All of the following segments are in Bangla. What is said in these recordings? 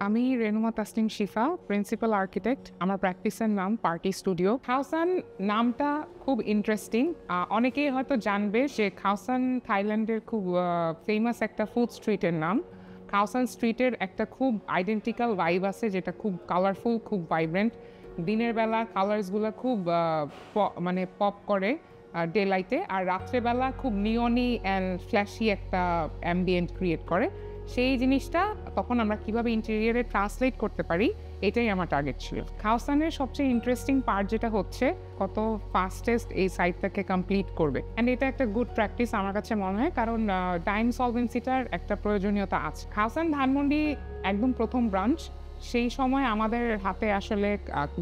আমি রেনুমা তাসনিম শিফা, প্রিন্সিপাল আর্কিটেক্ট। আমার প্র্যাকটিসের নাম পার্টি স্টুডিও। খাওসান নামটা খুব ইন্টারেস্টিং। অনেকেই হয়তো জানবে যে খাওসান থাইল্যান্ডের খুব ফেমাস একটা ফুড স্ট্রিটের নাম। খাওসান স্ট্রিটের একটা খুব আইডেন্টিক্যাল ভাইব আছে, যেটা খুব কালারফুল, খুব ভাইব্রেন্ট। দিনের বেলা কালার্সগুলো খুব মানে পপ করে ডে লাইটে, আর রাত্রেবেলা খুব নিয়নি অ্যান্ড ফ্ল্যাশি একটা অ্যাম্বিয়েন্ট ক্রিয়েট করে। সেই জিনিসটা তখন আমরা কিভাবে ইন্টেরিয়ারে ট্রান্সলেট করতে পারি, এটাই আমার টার্গেট ছিল। খাওসানের সবচেয়ে ইন্টারেস্টিং পার্ট যেটা হচ্ছে কত ফাস্টেস্ট এই সাইটটাকে কমপ্লিট করবে, অ্যান্ড এটা একটা গুড প্র্যাকটিস আমার কাছে মনে হয়, কারণ টাইম সলভেন্সিটার একটা প্রয়োজনীয়তা আছে। খাওসান ধানমন্ডি একদম প্রথম ব্রাঞ্চ। সেই সময় আমাদের হাতে আসলে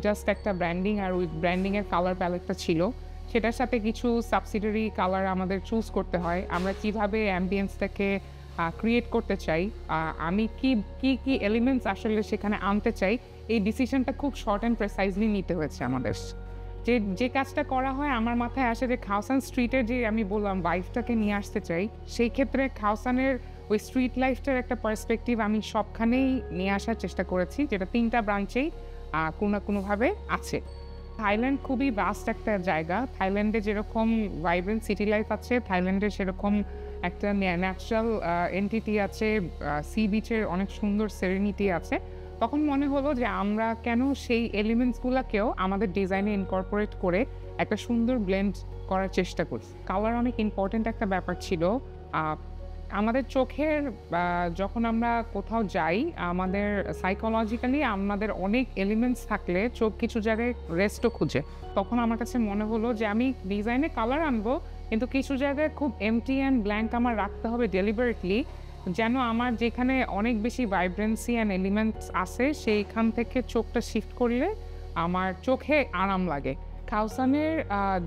জাস্ট একটা ব্র্যান্ডিং, আর ওই ব্র্যান্ডিংয়ের কালার প্যালেটটা ছিল। সেটার সাথে কিছু সাবসিডারি কালার আমাদের চুজ করতে হয়। আমরা কিভাবে অ্যাম্বিয়েন্সটাকে ক্রিয়েট করতে চাই, আমি কি এলিমেন্টস আসলে সেখানে আনতে চাই, এই ডিসিশনটা খুব শর্ট অ্যান্ড প্রেসাইজলি নিতে হয়েছে আমাদের। যে কাজটা করা হয়, আমার মাথায় আসে যে খাওসান স্ট্রিটের যে আমি বললাম ভাইবটাকে নিয়ে আসতে চাই, সেই ক্ষেত্রে খাওসানের ওই স্ট্রিট লাইফটার একটা পার্সপেক্টিভ আমি সবখানেই নিয়ে আসার চেষ্টা করেছি, যেটা 3টা ব্রাঞ্চেই কোনো না কোনোভাবে আছে। থাইল্যান্ড খুবই ভাস্ট একটা জায়গা। থাইল্যান্ডে যেরকম ভাইব্রেন্ট সিটি লাইফ আছে, থাইল্যান্ডে সেরকম একটা ন্যাচারাল এন্টিটি আছে, সি বিচের অনেক সুন্দর সেরেনিটি আছে। তখন মনে হলো যে আমরা কেন সেই এলিমেন্টসগুলোকেও আমাদের ডিজাইনে ইনকর্পোরেট করে একটা সুন্দর ব্লেন্ড করার চেষ্টা করি। কালার অনেক ইম্পর্ট্যান্ট একটা ব্যাপার ছিল। আমাদের চোখের যখন আমরা কোথাও যাই, আমাদের সাইকোলজিক্যালি আমাদের অনেক এলিমেন্টস থাকলে চোখ কিছু জায়গায় রেস্টও খুঁজে। তখন আমার কাছে মনে হলো যে আমি ডিজাইনে কালার আনবো, কিন্তু কিছু জায়গায় খুব এমটি অ্যান্ড ব্ল্যাঙ্ক আমার রাখতে হবে ডেলিবারেটলি, যেন আমার যেখানে অনেক বেশি ভাইব্রেন্সি অ্যান্ড এলিমেন্টস আছে সেইখান থেকে চোখটা শিফট করলে আমার চোখে আরাম লাগে। খাওসানের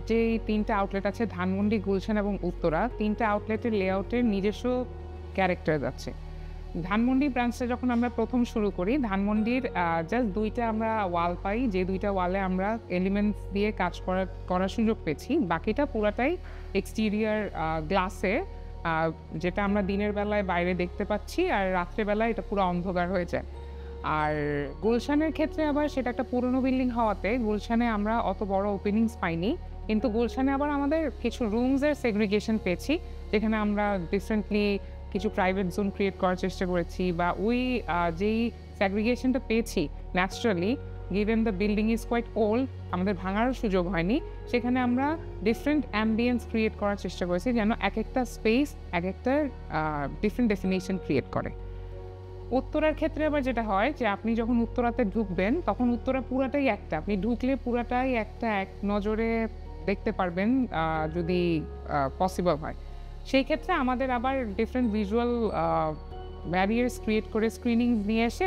যেই 3টা আউটলেট আছে, ধানমন্ডি, গুলশান এবং উত্তরা, 3টা আউটলেটের লেআউটের নিজস্ব ক্যারেক্টার আছে। ধানমন্ডি ব্রাঞ্চটা যখন আমরা প্রথম শুরু করি, ধানমন্ডির জাস্ট 2টা আমরা ওয়াল পাই, যে 2টা ওয়ালে আমরা এলিমেন্টস দিয়ে কাজ করার সুযোগ পেয়েছি। বাকিটা পুরাটাই এক্সটিরিয়ার গ্লাসে, যেটা আমরা দিনের বেলায় বাইরে দেখতে পাচ্ছি, আর রাত্রেবেলায় এটা পুরো অন্ধকার হয়ে যায়। আর গুলশানের ক্ষেত্রে আবার সেটা একটা পুরনো বিল্ডিং হওয়াতে গুলশানে আমরা অত বড় ওপেনিংস পাইনি, কিন্তু গুলশানে আবার আমাদের কিছু রুমসের সেগ্রিগেশন পেয়েছি, যেখানে আমরা ডিফারেন্টলি কিছু প্রাইভেট জোন ক্রিয়েট করার চেষ্টা করেছি, বা ওই যেই সেগ্রিগেশনটা পেয়েছি naturally, given the building is quite old, আমাদের ভাঙারও সুযোগ হয়নি, সেখানে আমরা ডিফারেন্ট অ্যাম্বিয়েন্স ক্রিয়েট করার চেষ্টা করেছি, যেন এক একটা স্পেস এক একটা ডিফারেন্ট ডেফিনেশন ক্রিয়েট করে। উত্তরার ক্ষেত্রে আবার যেটা হয় যে আপনি যখন উত্তরাতে ঢুকবেন, তখন উত্তরা পুরাটাই একটা, আপনি ঢুকলে পুরাটাই একটা এক নজরে দেখতে পারবেন, যদি পসিবল হয়। সেই ক্ষেত্রে আমাদের আবার ডিফারেন্ট ভিজুয়াল ব্যারিয়ার্স ক্রিয়েট করে স্ক্রিনিং নিয়ে এসে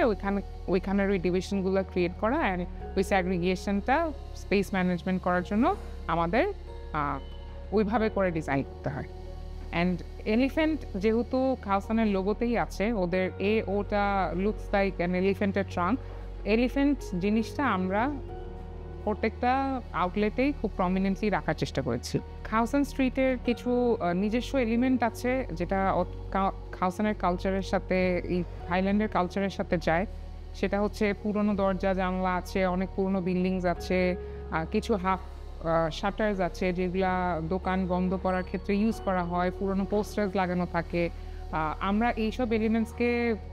ওইখানের ওই ডিভিশনগুলো ক্রিয়েট করা, অ্যান্ড ওই স্যাগ্রিগেশনটা স্পেস ম্যানেজমেন্ট করার জন্য আমাদের ওইভাবে করে ডিজাইন করতে হয়। অ্যান্ড এলিফ্যান্ট যেহেতু খাওসানের লোগোতেই আছে, ওদের ওটা লুকস লাইক অ্যান এলিফ্যান্টের ট্রাঙ্ক। এলিফ্যান্ট জিনিসটা আমরা প্রত্যেকটা আউটলেটেই খুব প্রমিনেন্টলি রাখার চেষ্টা করেছি। খাওসান স্ট্রিটের কিছু নিজস্ব এলিমেন্ট আছে, যেটা খাওসানের কালচারের সাথে, এই থাইল্যান্ডের কালচারের সাথে যায়। সেটা হচ্ছে পুরনো দরজা জানলা আছে, অনেক পুরনো বিল্ডিংস আছে, কিছু হাফ শাটার্স আছে যেগুলা দোকান বন্ধ করার ক্ষেত্রে ইউজ করা হয়, পুরনো পোস্টার্স লাগানো থাকে। আমরা এইসব এলিমেন্টসকে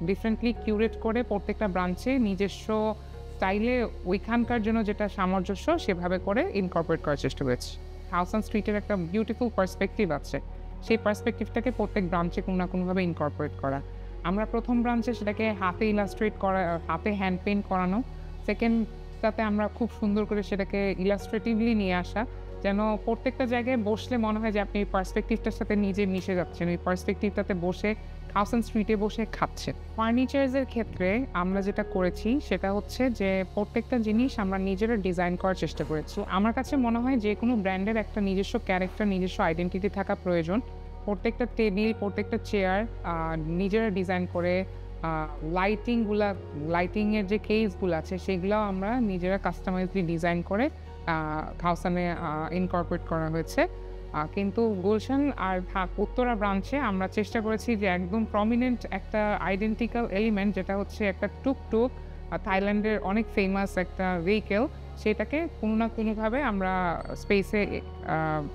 ডিফারেন্টলি কিউরেট করে প্রত্যেকটা ব্রাঞ্চে নিজস্ব স্টাইলে ওইখানকার জন্য যেটা সামঞ্জস্য সেভাবে করে ইনকর্পোরেট করার চেষ্টা করেছি। খাওসান স্ট্রিটের একটা বিউটিফুল পার্সপেক্টিভ আছে, সেই পার্সপেক্টিভটাকে প্রত্যেক ব্রাঞ্চে কোনো না কোনোভাবে ইনকর্পোরেট করা। আমরা প্রথম ব্রাঞ্চে সেটাকে হাতে ইলাস্ট্রেট করা, হাতে হ্যান্ড পেইন্ট করানো। সেকেন্ডটাতে আমরা খুব সুন্দর করে সেটাকে ইলাস্ট্রেটিভলি নিয়ে আসা, যেন প্রত্যেকটা জায়গায় বসলে মনে হয় যে আপনি এই পার্সপেক্টিভটার সাথে নিজে মিশে যাচ্ছেন, ওই পার্সপেক্টিভটাতে বসে খাওসান স্ট্রিটে বসে খাচ্ছেন। ফার্নিচার্সের ক্ষেত্রে আমরা যেটা করেছি সেটা হচ্ছে যে প্রত্যেকটা জিনিস আমরা নিজেরা ডিজাইন করার চেষ্টা করেছি। আমার কাছে মনে হয় যে কোনো ব্র্যান্ডের একটা নিজস্ব ক্যারেক্টার, নিজস্ব আইডেন্টিটি থাকা প্রয়োজন। প্রত্যেকটা টেবিল, প্রত্যেকটা চেয়ার নিজেরা ডিজাইন করে, লাইটিংয়ের যে কেসগুলো আছে সেগুলোও আমরা নিজেরা কাস্টমাইজলি ডিজাইন করে খাওসানে ইনকর্পোরেট করা হয়েছে। কিন্তু গুলশান আর উত্তরা ব্রাঞ্চে আমরা চেষ্টা করেছি যে একদম প্রমিনেন্ট একটা আইডেন্টিক্যাল এলিমেন্ট, যেটা হচ্ছে একটা টুকটুক, থাইল্যান্ডের অনেক ফেমাস একটা ভেহিকেল, সেটাকে কোনো না কোনোভাবে আমরা স্পেসে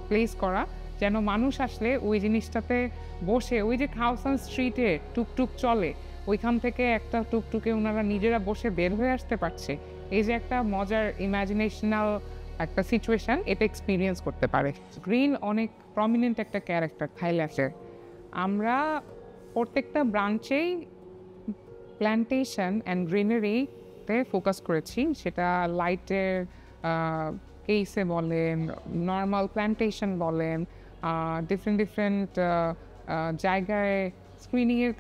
প্লেস করা, যেন মানুষ আসলে ওই জিনিসটাতে বসে, ওই যে খাওসান স্ট্রিটে টুকটুক চলে, ওইখান থেকে একটা টুকটুকে ওনারা নিজেরা বসে বের হয়ে আসতে পারছে, এই যে একটা মজার ইমাজিনেশনাল একটা সিচুয়েশন, এটা এক্সপিরিয়েন্স করতে পারে। গ্রিন অনেক প্রমিনেন্ট একটা ক্যারেক্টার থাইল্যান্ডের। আমরা প্রত্যেকটা ব্রাঞ্চেই প্ল্যান্টেশন অ্যান্ড গ্রিনারিতে ফোকাস করেছি, সেটা লাইটের কেসে বলেন, নর্মাল প্ল্যান্টেশন বলেন, ডিফারেন্ট জায়গায় স্ক্রিনিংয়ের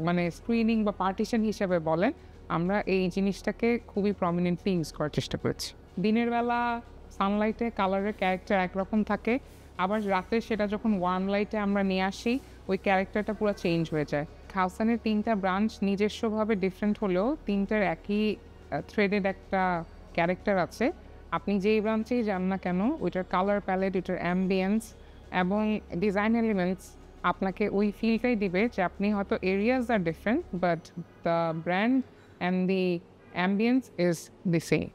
মানে স্ক্রিনিং বা পার্টিশন হিসেবে বলেন, আমরা এই জিনিসটাকে খুবই প্রমিনেন্টলি ইউজ করার চেষ্টা করেছি। দিনের বেলা সানলাইটে কালারের ক্যারেক্টার একরকম থাকে, আবার রাতে সেটা যখন ওয়ার্ম লাইটে আমরা নিয়ে আসি, ওই ক্যারেক্টারটা পুরো চেঞ্জ হয়ে যায়। খাওসানের 3টা ব্রাঞ্চ নিজস্বভাবে ডিফারেন্ট হলেও 3টার একই থ্রেডেড একটা ক্যারেক্টার আছে। আপনি যেই ব্রাঞ্চেই যান না কেন, ওইটার কালার প্যালেট, ওইটার অ্যাম্বিয়েন্স এবং ডিজাইন এলিমেন্টস আপনাকে ওই ফিলটাই দিবে যে আপনি হয়তো areas are different, but the brand and the ambience is the same.